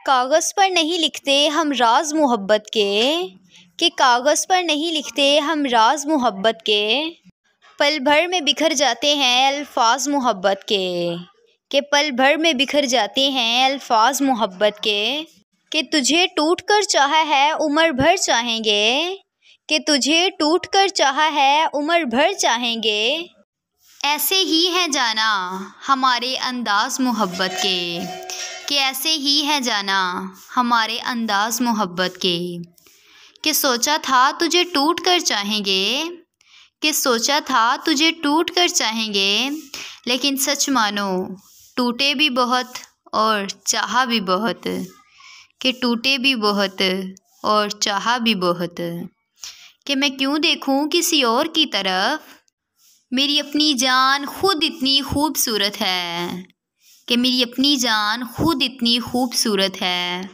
कागज़ पर नहीं लिखते हम राज मोहब्बत के, कि कागज़ पर नहीं लिखते हम राज मोहब्बत के, पल भर में बिखर जाते हैं अल्फाज मोहब्बत के, कि पल भर में बिखर जाते हैं अल्फाज मोहब्बत के, कि तुझे टूट कर चाहा है उम्र भर चाहेंगे, कि तुझे टूट कर चाहा है उम्र भर चाहेंगे, ऐसे ही है जाना हमारे अंदाज़ मोहब्बत के, कि ऐसे ही है जाना हमारे अंदाज़ मोहब्बत के, कि सोचा था तुझे टूट कर चाहेंगे, कि सोचा था तुझे टूट कर चाहेंगे, लेकिन सच मानो टूटे भी बहुत और चाहा भी बहुत, कि टूटे भी बहुत और चाहा भी बहुत, कि मैं क्यों देखूं किसी और की तरफ, मेरी अपनी जान खुद इतनी खूबसूरत है, कि मेरी अपनी जान खुद इतनी खूबसूरत है।